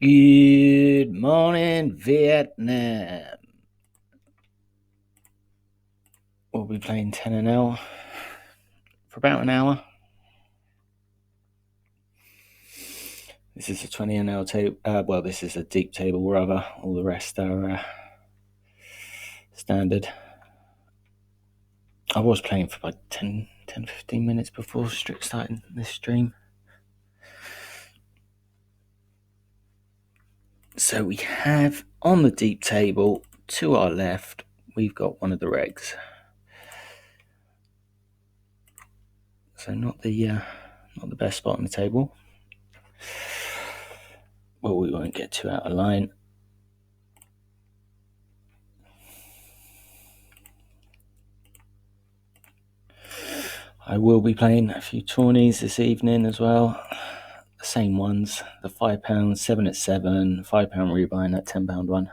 Good morning, Vietnam. We'll be playing 10NL for about an hour. This is a 20NL table. Well, this is a deep table, rather. All the rest are standard. I was playing for about 10 15 minutes before starting this stream. So we have on the deep table to our left, we've got one of the regs. So not the best spot on the table. Well, we won't get too out of line. I will be playing a few tourneys this evening as well. The same ones, the £5, 7 at 7, £5 rebuy, that £10 one.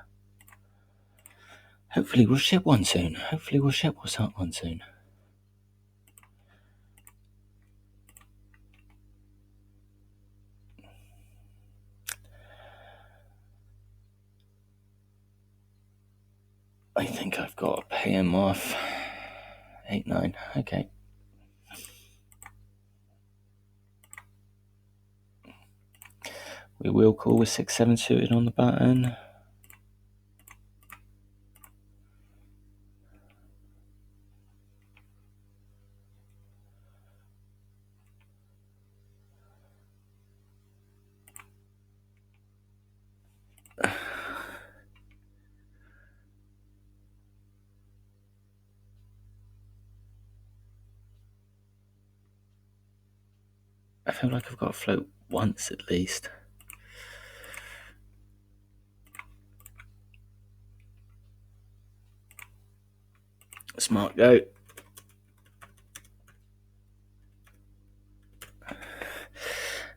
Hopefully we'll ship one soon. One soon. I think I've got to pay him off. 8-9, okay. We will call with 6-7 suited on the button. I feel like I've got to float once at least. Smart go.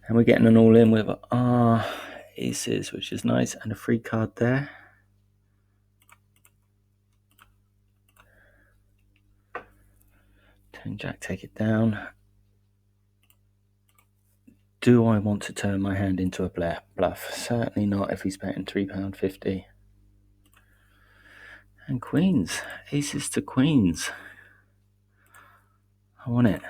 And we're getting an all in with our aces, which is nice, and a free card there. 10 Jack, take it down. Do I want to turn my hand into a bluff? Certainly not if he's betting £3.50. And queens. Aces to queens. I want it.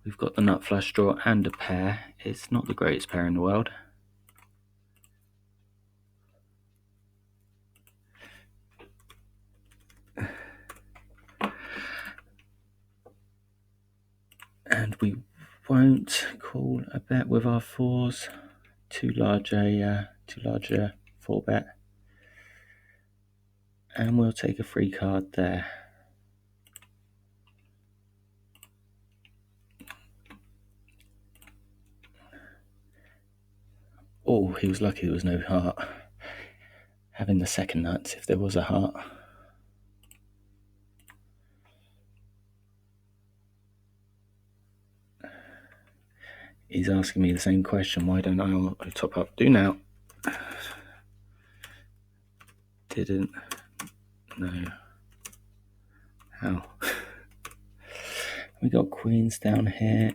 We've got the nut flush draw and a pair. It's not the greatest pair in the world. And we won't call a bet with our fours. Too large a 4-bet. And we'll take a free card there. Oh, he was lucky there was no heart. Having the second nuts if there was a heart. He's asking me the same question. Why don't I top up? Do now. Didn't know how. We got queens down here.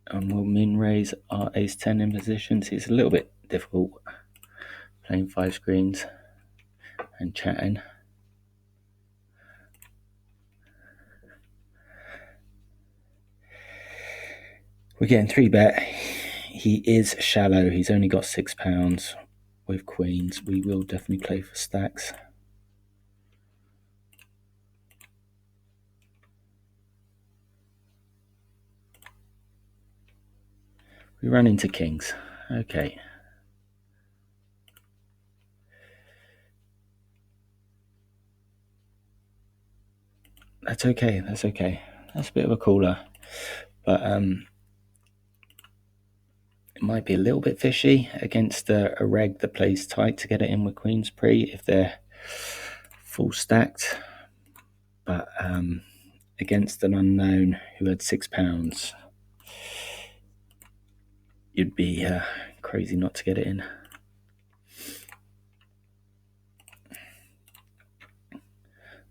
And we'll min raise our ace 10 in position. See, it's a little bit difficult playing 5 screens and chatting. We're getting 3-bet. He is shallow. He's only got £6 with queens. We will definitely play for stacks. We run into kings. Okay. That's okay. That's a bit of a cooler. But it might be a little bit fishy against a reg that plays tight to get it in with queens pre if they're full stacked. But against an unknown who had £6, you'd be crazy not to get it in.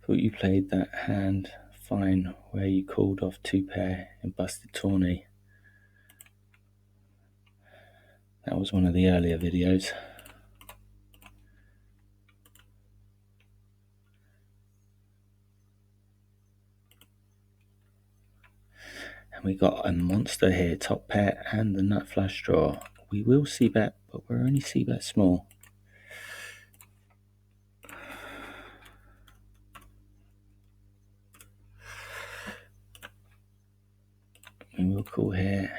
Thought you played that hand fine where you called off 2 pair in busted tourney. That was one of the earlier videos. And we got a monster here, top pair and the nut flush draw. We will see bet, but we're only see bet small. We will call here.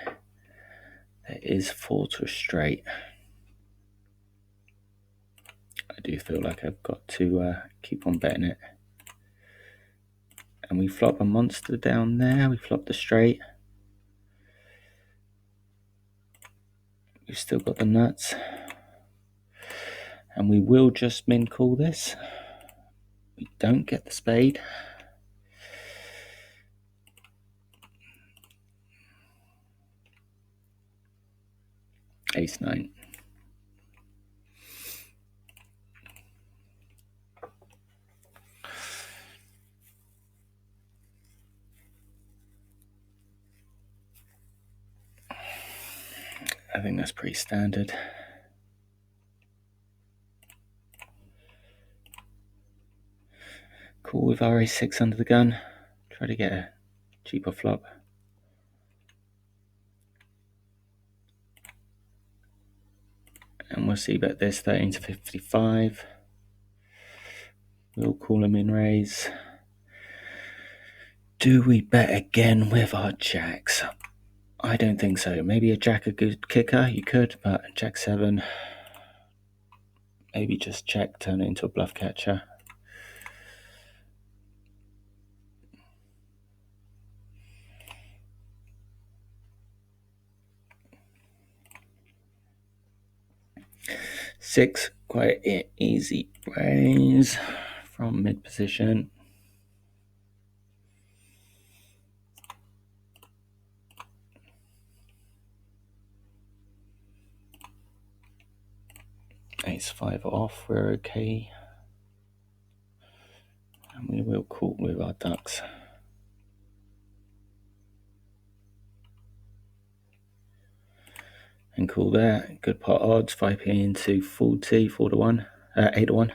There is 4 to a straight. I do feel like I've got to keep on betting it. And we flop a monster down there. We flop the straight. We've still got the nuts. And we will just min call this. We don't get the spade. Ace 9. I think that's pretty standard. Cool with our ace 6 under the gun. Try to get a cheaper flop. And we'll see bet this 13 to 55. We'll call him in raise. Do we bet again with our jacks? I don't think so. Maybe a jack a good kicker, you could, but jack 7. Maybe just check, turn it into a bluff catcher. Six, quite an easy raise from mid position. Ace 5 off, we're okay. And we will call with our ducks. And call there. Good pot odds, 5p into 40, 4 to 1, 8 to 1.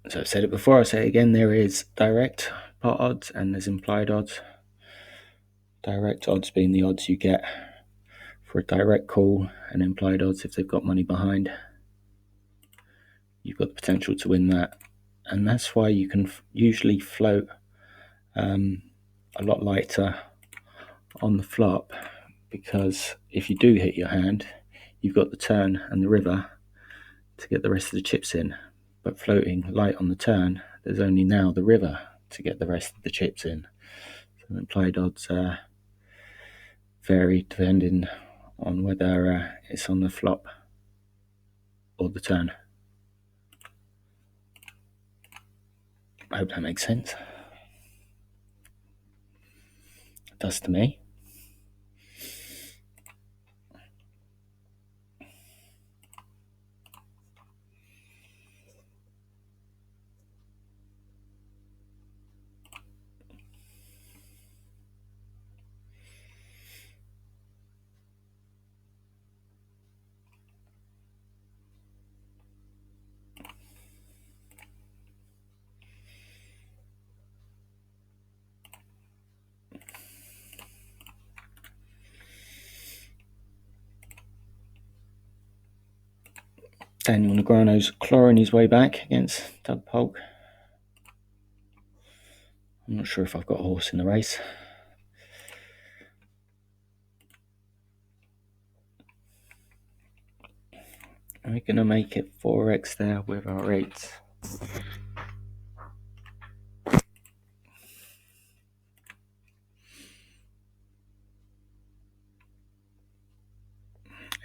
So I've said it before, I'll say it again, there is direct pot odds and there's implied odds. Direct odds being the odds you get for a direct call, and implied odds if they've got money behind. You've got the potential to win that. And that's why you can usually float a lot lighter on the flop, because if you do hit your hand, you've got the turn and the river to get the rest of the chips in. But floating light on the turn, there's only now the river to get the rest of the chips in. So implied odds vary depending on whether it's on the flop or the turn. I hope that makes sense. It does to me. Daniel Negreanu's clawing his way back against Doug Polk. I'm not sure if I've got a horse in the race. We're going to make it 4x there with our 8s.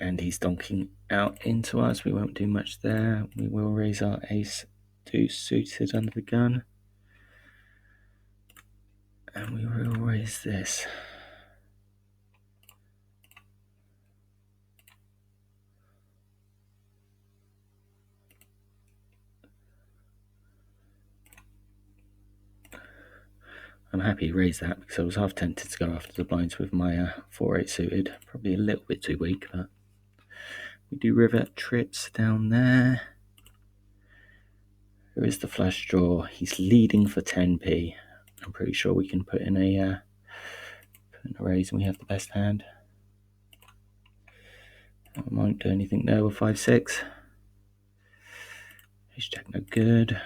And he's donking out into us. We won't do much there. We will raise our ace 2 suited under the gun. And we will raise this. I'm happy he raised that because I was half tempted to go after the blinds with my 4-8 suited. Probably a little bit too weak, but we do river trips down there. There is the flush draw. He's leading for 10p. I'm pretty sure we can put in a raise and we have the best hand. I won't do anything there with 5-6. Ace jack no good.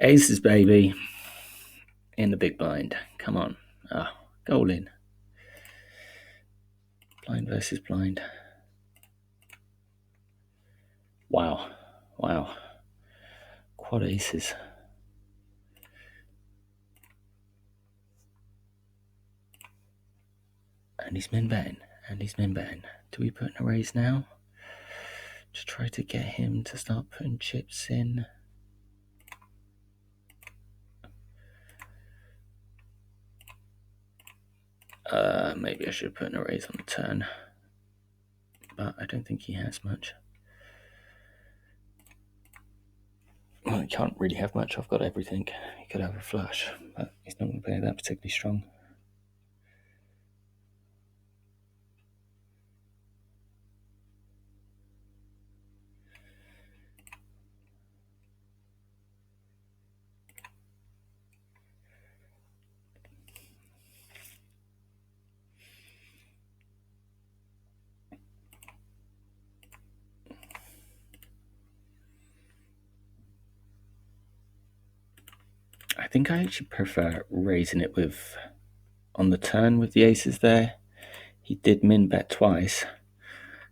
Aces, baby. In the big blind. Come on. Oh, go all in. Blind versus blind. Wow. Wow. Quad aces. And he's min betting. And he's min betting. Do we put in a raise now? To try to get him to start putting chips in. Maybe I should put in a raise on the turn. But I don't think he has much. Well, he can't really have much. I've got everything. He could have a flush, but he's not going to play that particularly strong. I think I actually prefer raising it with on the turn with the aces there. He did min bet twice.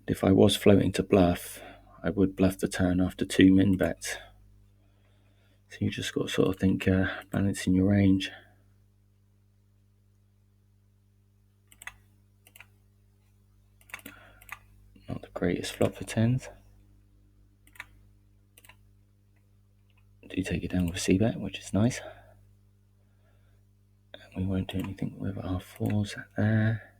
If I was floating to bluff, I would bluff the turn after 2 min bets. So you just got to sort of think balancing your range. Not the greatest flop for tens. Do take it down with a c-bet, which is nice. And we won't do anything with our fours there.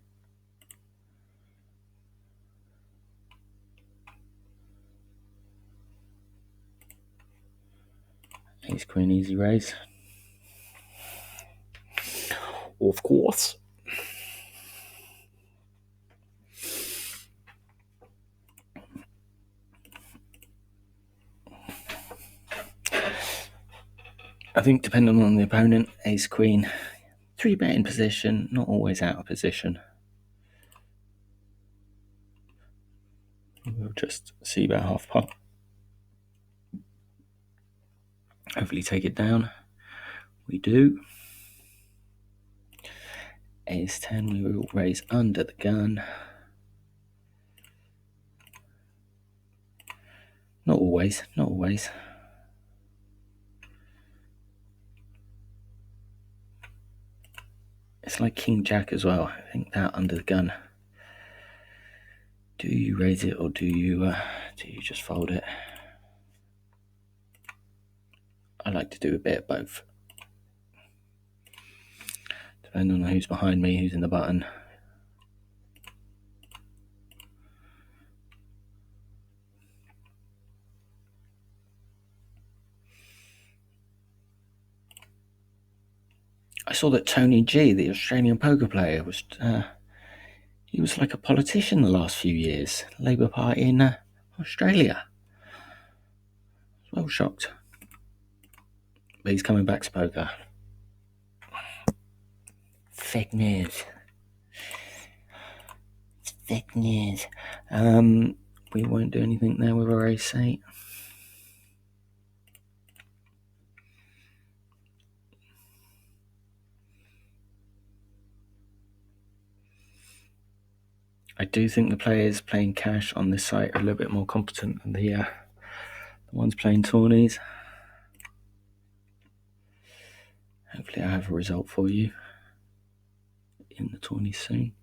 Ace queen easy raise. Of course. I think depending on the opponent, ace queen, 3-bet in position, not always out of position. We'll just see about half pot. Hopefully take it down. We do. Ace 10, we will raise under the gun. Not always, not always. It's like King Jack as well. I think that under the gun. Do you raise it or do you just fold it? I like to do a bit of both. Depending on who's behind me, who's in the button. I saw that Tony G, the Australian poker player, was he was like a politician the last few years. Labour Party in Australia. I was well shocked. But he's coming back to poker. Fake news. It's fake news. We won't do anything there with our ace 8. I do think the players playing cash on this site are a little bit more competent than the ones playing tourneys. Hopefully I have a result for you in the tourney soon.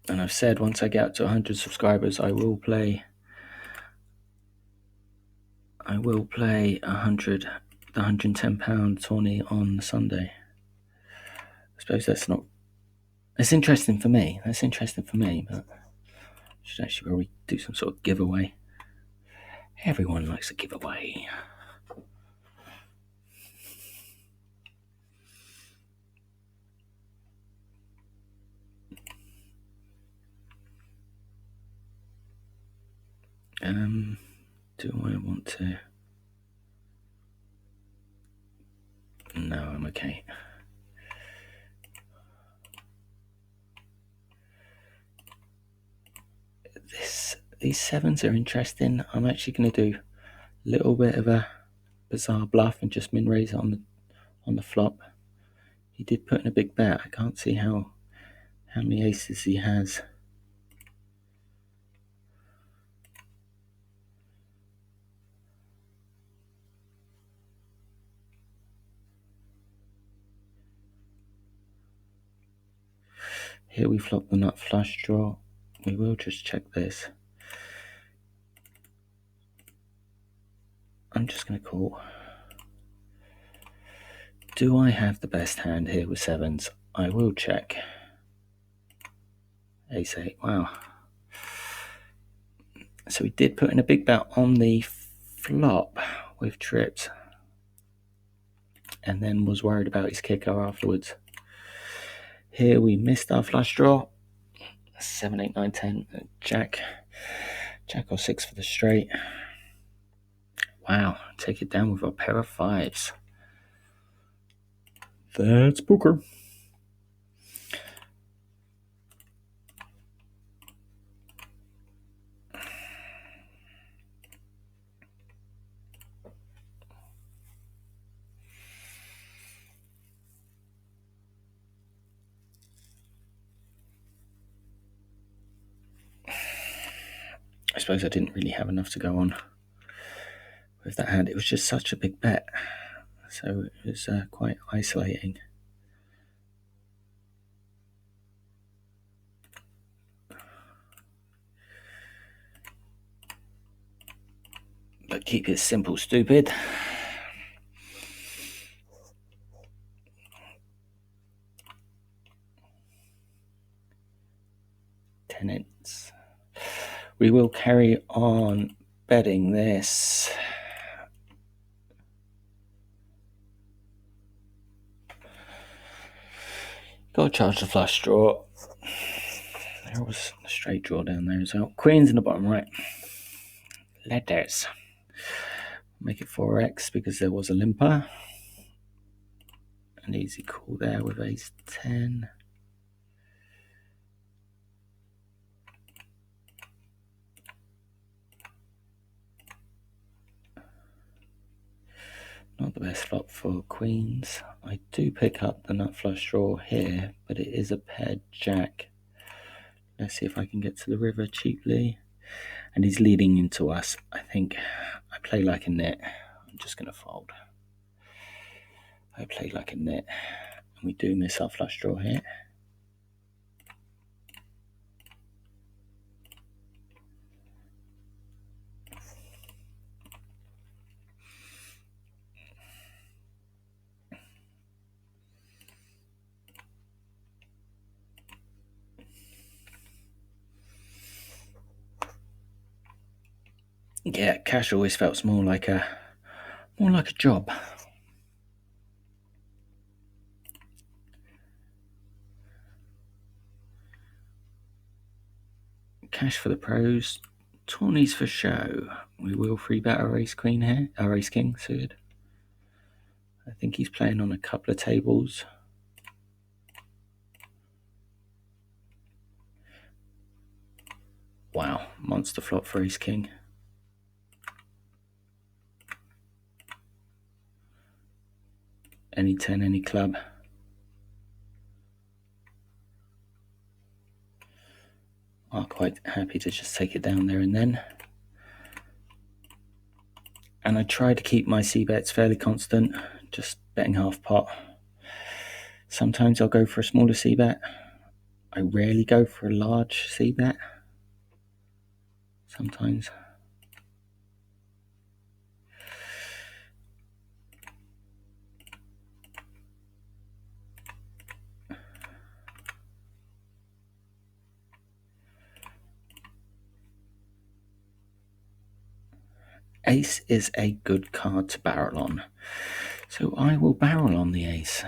And I've said once I get up to 100 subscribers, I will play I will play the £110 tourney on Sunday. I suppose that's interesting for me. That's interesting for me, but I should actually probably do some sort of giveaway. Everyone likes a giveaway. Do I want to? No, I'm okay. These sevens are interesting. I'm actually going to do a little bit of a bizarre bluff and just min raise on the flop. He did put in a big bet. I can't see how many aces he has. Here we flop the nut flush draw. We will just check this. I'm just going to call. Do I have the best hand here with sevens? I will check. Ace 8, wow. So he did put in a big bet on the flop with trips, and then was worried about his kicker afterwards. Here we missed our flush draw. 7, 8, 9, 10. Jack or 6 for the straight. Wow, take it down with a pair of fives. That's poker. I suppose I didn't really have enough to go on with that hand. It was just such a big bet, so it was quite isolating. But keep it simple, stupid. Tenants. We will carry on betting this. Got to charge the flush draw. There was a straight draw down there as well. Queens in the bottom right. Letters. Make it 4x because there was a limper. An easy call there with ace 10. Not the best flop for queens. I do pick up the nut flush draw here, but it is a paired jack. Let's see if I can get to the river cheaply. And he's leading into us. I think I play like a nit. I'm just going to fold. I play like a nit. And we do miss our flush draw here. Yeah, cash always felt more like a job. Cash for the pros, tourneys for show. We will free bet our ace queen here, our ace king suited. I think he's playing on a couple of tables. Wow, monster flop for ace king. Any 10, any club. I'm quite happy to just take it down there and then. And I try to keep my c-bets fairly constant, just betting half pot. Sometimes I'll go for a smaller c-bet. I rarely go for a large c-bet. Sometimes. Ace is a good card to barrel on. So I will barrel on the ace.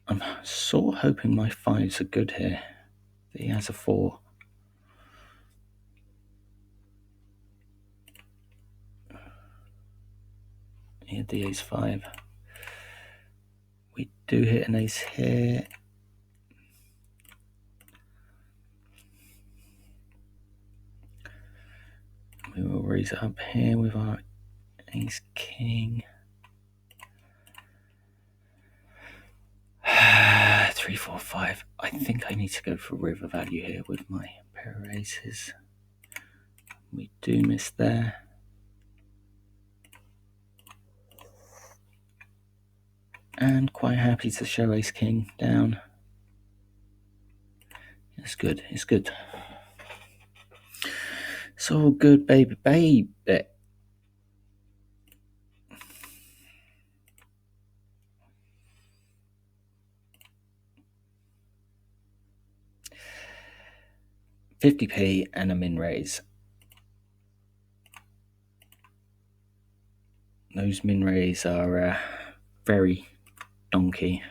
I'm sort of hoping my fives are good here. He has a 4. He had the ace 5. We do hit an ace here. We will raise it up here with our ace king. 3, 4, 5. I think I need to go for river value here with my pair of aces. We do miss there. And quite happy to show ace king down. It's good, it's good. It's all good, baby, baby. $50p and a min raise. Those min raise are very donkey.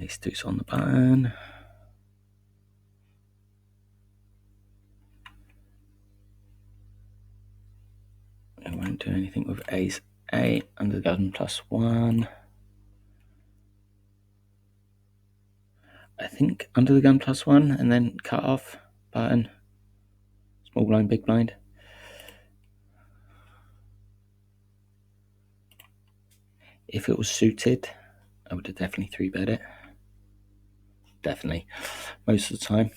Ace 2's on the button. I won't do anything with ace 8 under the gun +1. I think under the gun +1 and then cut off button. Small blind, big blind. If it was suited, I would have definitely 3-bet it. Definitely. Most of the time,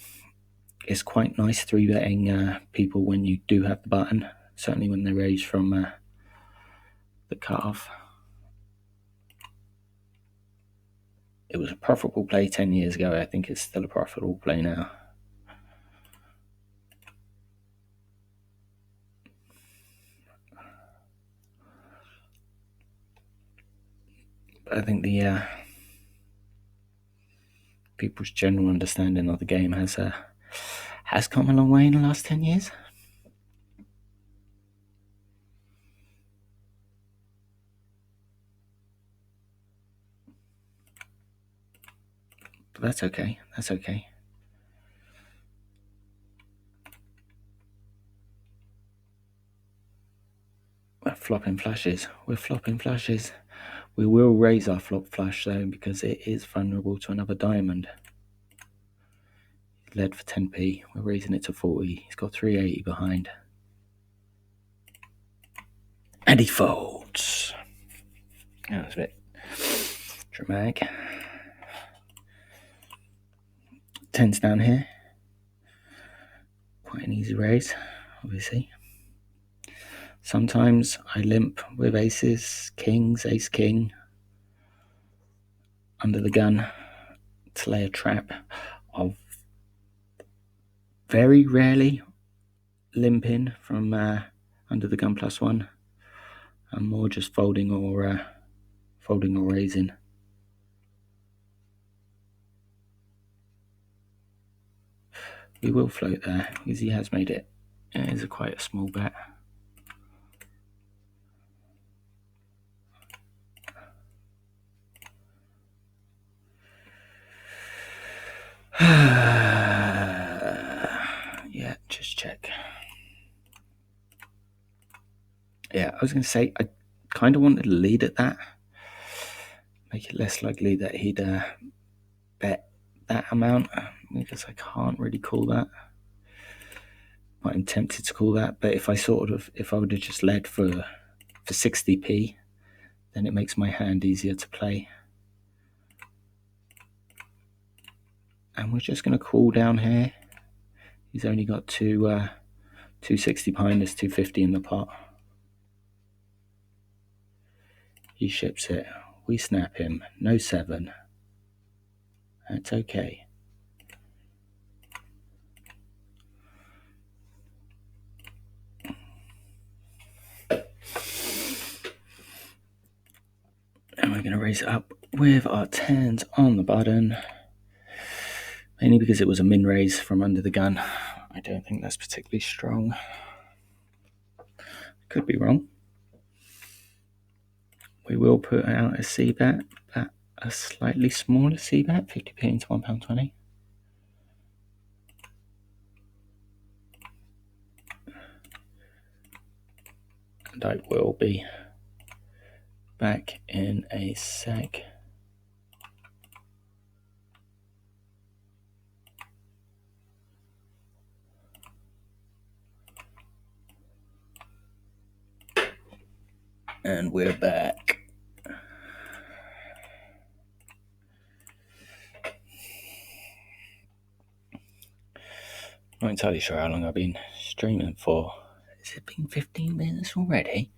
it's quite nice 3-betting people when you do have the button. Certainly when they raise from the cutoff. It was a profitable play 10 years ago. I think it's still a profitable play now. But I think the people's general understanding of the game has come a long way in the last 10 years. But that's okay. That's okay. We're flopping flushes. We're flopping flushes. We will raise our flop flush though because it is vulnerable to another diamond. He's led for 10p. We're raising it to 40. He's got 380 behind. And he folds. That was a bit dramatic. 10's down here. Quite an easy raise, obviously. Sometimes I limp with aces, kings, ace king under the gun to lay a trap. I'll very rarely limp in from under the gun +1. I'm more just folding or raising. We will float there because he has made it. It is quite a small bet. Yeah, just check. Yeah, I was going to say, I kind of wanted to lead at that. Make it less likely that he'd bet that amount, because I can't really call that. I'm tempted to call that, but if I would have just led for 60p, then it makes my hand easier to play. And we're just going to call down here. He's only got 260 behind us, 250 in the pot. He ships it. We snap him. No 7. That's okay. And we're going to raise it up with our 10s on the button. Mainly because it was a min raise from under the gun. I don't think that's particularly strong. Could be wrong. We will put out a C-bet, but a slightly smaller C-bet, 50p into £1.20. And I will be back in a sec. And we're back. Not entirely sure how long I've been streaming for. Has it been 15 minutes already?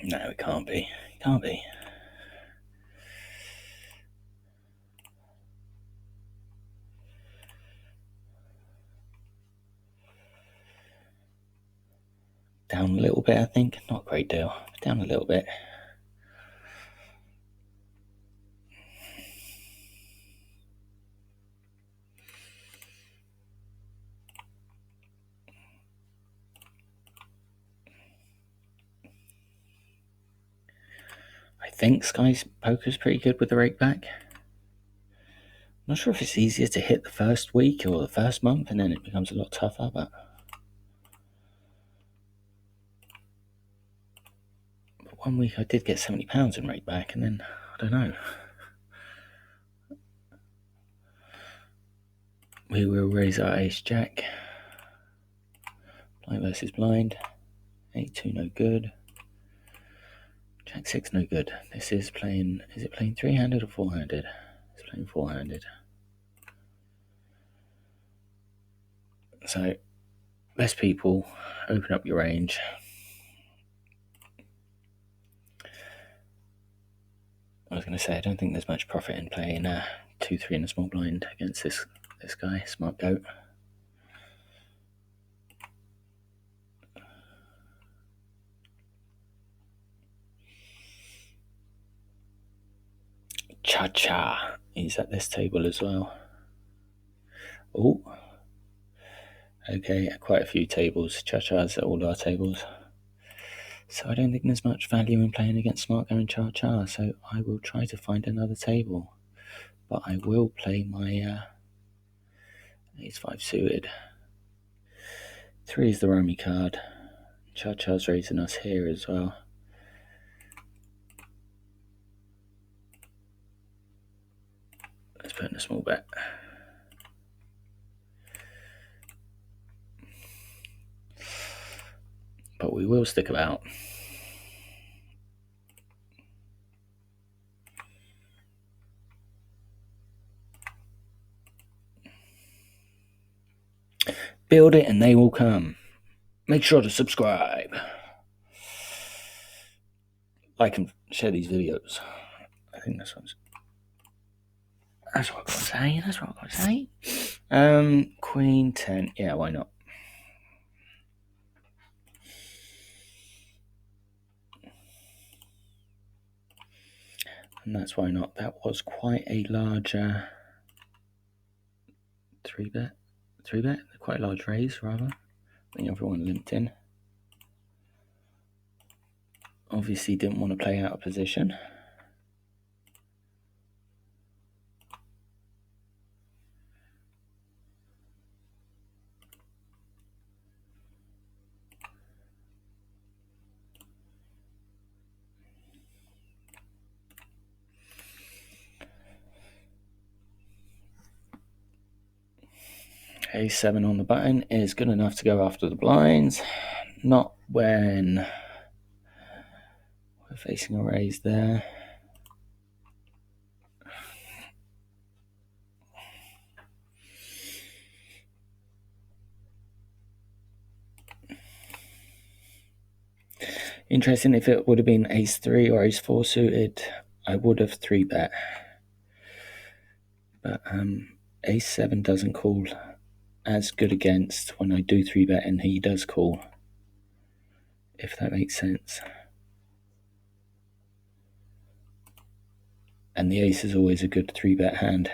No, it can't be. It can't be. Down a little bit, I think. Not a great deal, but down a little bit. I think Sky's Poker's pretty good with the rake back. Not sure if it's easier to hit the first week or the first month and then it becomes a lot tougher, but one week I did get £70 in rake back and then, I don't know. We will raise our ace jack. Blind versus blind. 8-2 no good. Jack 6 no good. This is playing, is it playing 3-handed or 4-handed? It's playing 4-handed. So, best people, open up your range. I was going to say, I don't think there's much profit in playing 2-3 in a small blind against this guy, Smart Goat. Cha-cha. He's at this table as well. Oh. Okay, quite a few tables. Cha-cha's at all our tables. So I don't think there's much value in playing against Smart Go and Cha-cha, so I will try to find another table. But I will play my Ace-5 suited. 3 is the rummy card. Cha-cha's raising us here as well. Let's put in a small bet. But we will stick about. Build it and they will come. Make sure to subscribe. Like and share these videos. I think that's what I've got to say. That's what I've got to say. Queen 10. Yeah, why not? And that's why not. That was quite a large 3-bet. 3-bet? Quite a large raise, rather. I think everyone limped in. Obviously didn't want to play out of position. A7 on the button is good enough to go after the blinds. Not when we're facing a raise there. Interesting, if it would have been ace 3 or ace 4 suited, I would have 3-bet. But ace 7 doesn't call as good against when I do 3-bet and he does call, if that makes sense. And the ace is always a good 3-bet hand,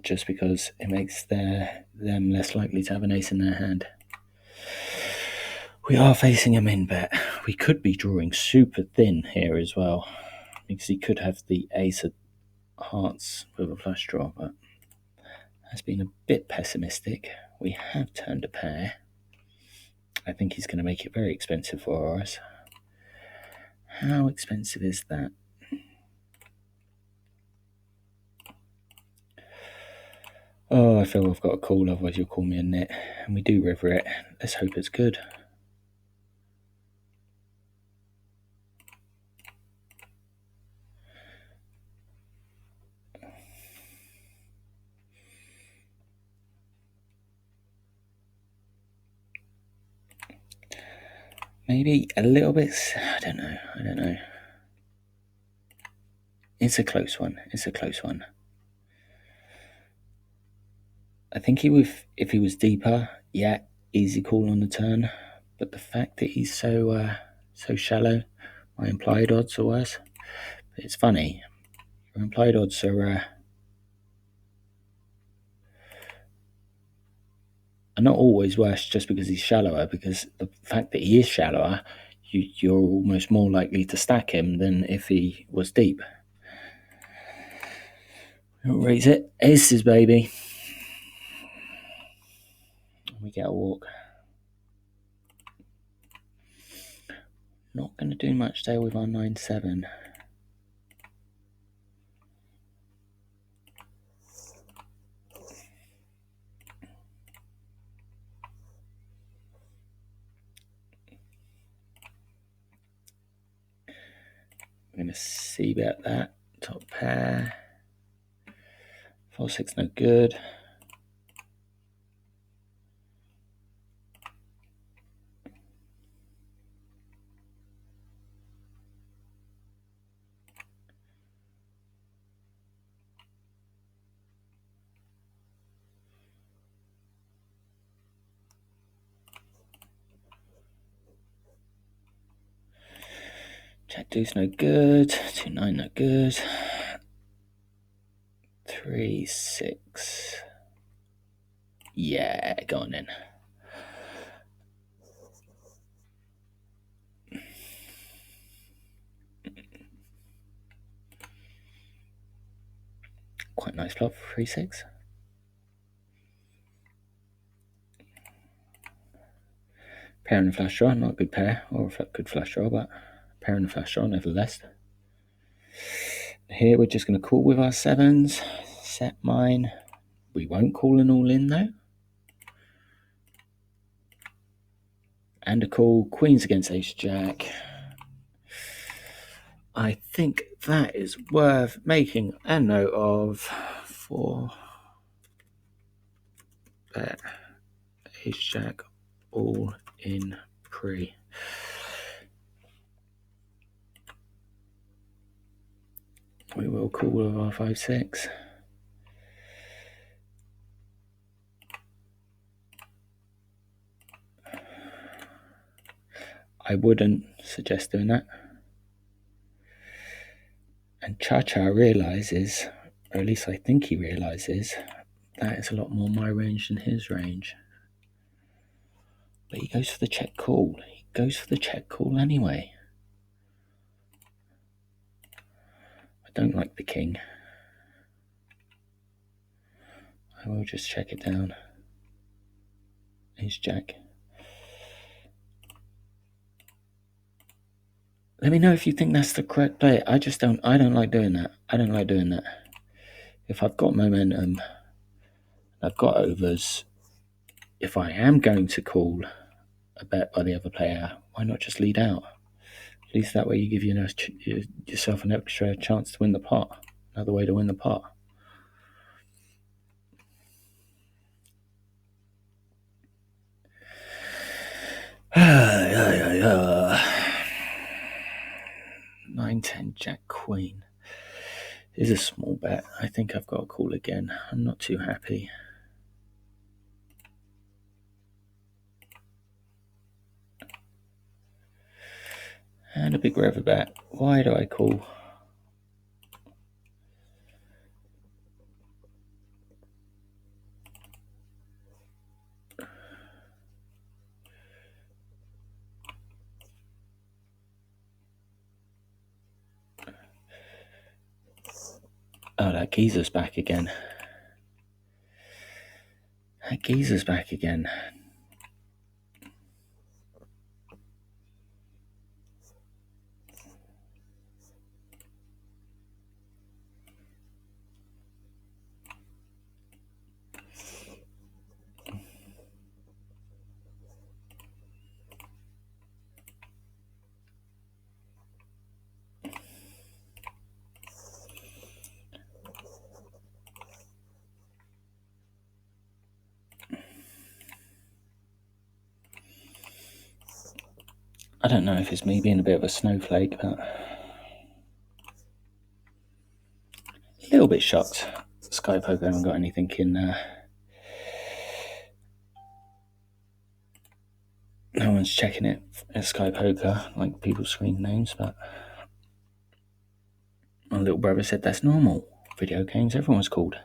just because it makes them less likely to have an ace in their hand. We are facing a min bet. We could be drawing super thin here as well, because he could have the ace of hearts with a flush draw, but has been a bit pessimistic. We have turned a pair. I think he's going to make it very expensive for us. How expensive is that? Oh, I feel I've got a call, otherwise you'll call me a nit. And we do river it. Let's hope it's good. Maybe a little bit. I don't know. It's a close one. I think if he was deeper, yeah, easy call on the turn. But the fact that he's so shallow, my implied odds are worse. But it's funny. Your implied odds are not always worse just because he's shallower, because the fact that he is shallower, you're almost more likely to stack him than if he was deep. We'll raise it. Aces, baby. We get a walk. Not going to do much there with our 9-7. I'm going to c-bet that. Top pair. 4-6, no good. Jack deuce, no good. 2-9, no good. 3-6. Yeah, go on in. Quite nice flop for 3-6. Pair and a flush draw, not a good pair, or a good flush draw, but pair and a flush draw nevertheless. Here we're just going to call with our 7s, set mine. We won't call an all in though. And a call, queens against ace jack. I think that is worth making a note of for bet ace jack all in pre. We will call with our 5-6. I wouldn't suggest doing that. And Cha-Cha realizes, or at least I think he realizes, that is a lot more my range than his range. But he goes for the check call. He goes for the check call anyway. I don't like the king. I will just check it down. Ace jack. Let me know if you think that's the correct play. I don't like doing that. If I've got momentum, I've got overs, if I am going to call a bet by the other player, why not just lead out? At least that way you give yourself an extra chance to win the pot. Another way to win the pot. 10, Jack, Queen. Is a small bet. I think I've got to call again. I'm not too happy. And a big river bet. Why do I call? Oh, that geezer's back again. That geezer's back again. I don't know if it's me being a bit of a snowflake, but a little bit shocked. Sky Poker haven't got anything in there. No one's checking it at Sky Poker, like people's screen names, but my little brother said that's normal. Video games, everyone's called.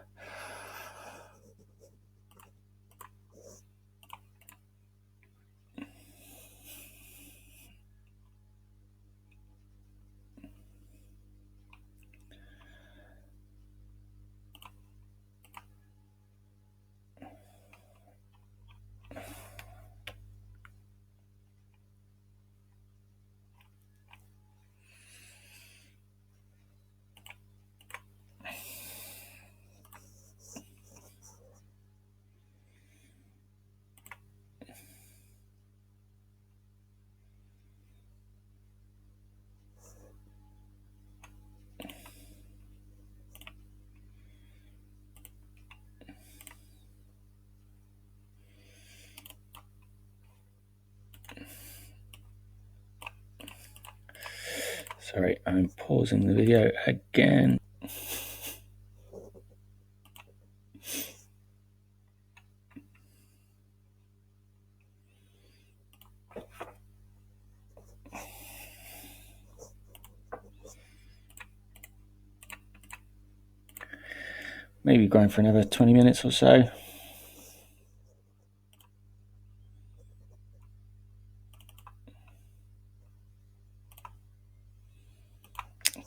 Sorry, I'm pausing the video again. Maybe going for another 20 minutes or so.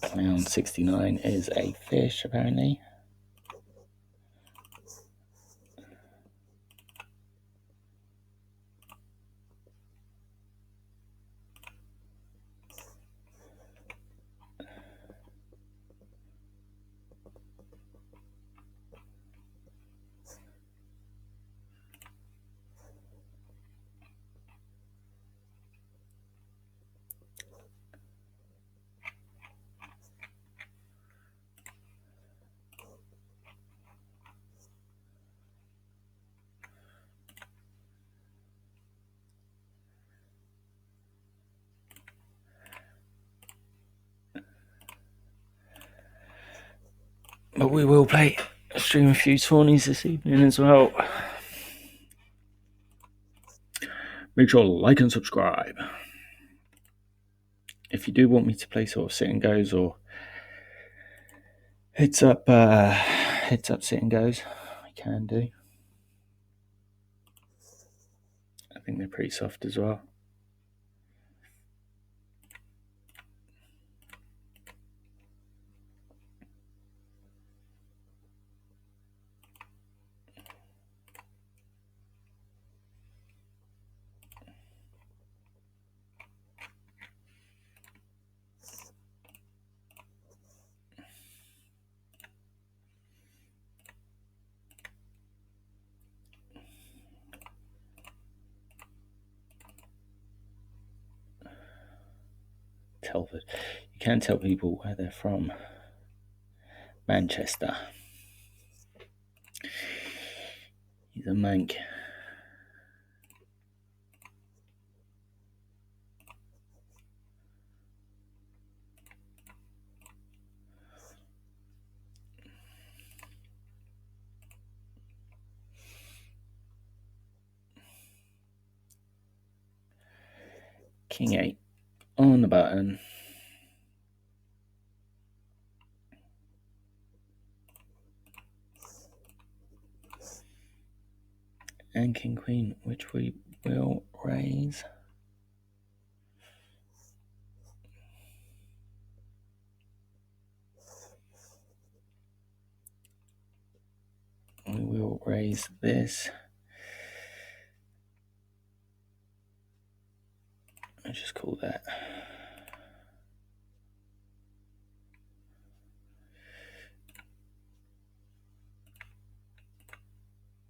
Clown 69 is a fish, apparently. But we will play stream a few tourneys this evening as well. Make sure to like and subscribe. If you do want me to play sort of sit and goes or heads up sit and goes, I can do. I think they're pretty soft as well. Telford. You can tell people where they're from. Manchester. He's a mank. King 8 on the button. And King Queen, which we will raise. We will raise this. I'll just call that.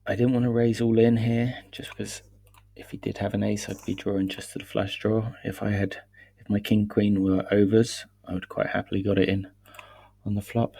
I didn't want to raise all in here, just because if he did have an ace, I'd be drawing just to the flush draw. If my King Queen were overs, I would quite happily got it in on the flop.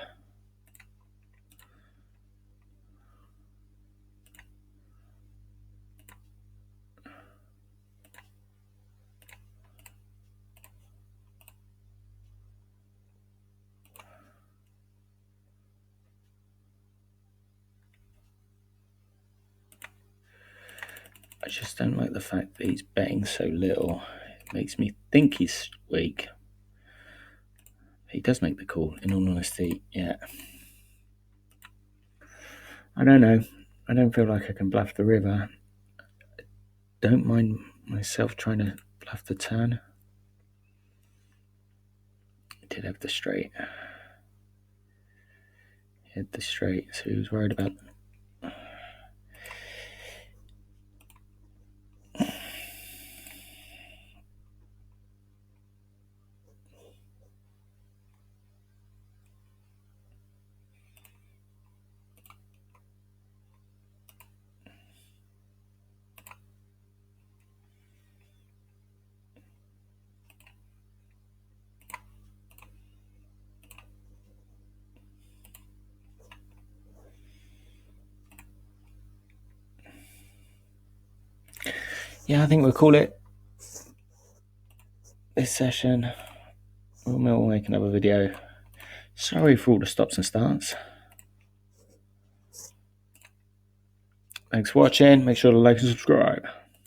I just don't like the fact that he's betting so little. It makes me think he's weak. He does make the call, in all honesty, yeah. I don't know. I don't feel like I can bluff the river. I don't mind myself trying to bluff the turn. He did have the straight. He had the straight, so he was worried about. Yeah, I think we'll call it this session. We'll make another video. Sorry for all the stops and starts. Thanks for watching. Make sure to like and subscribe.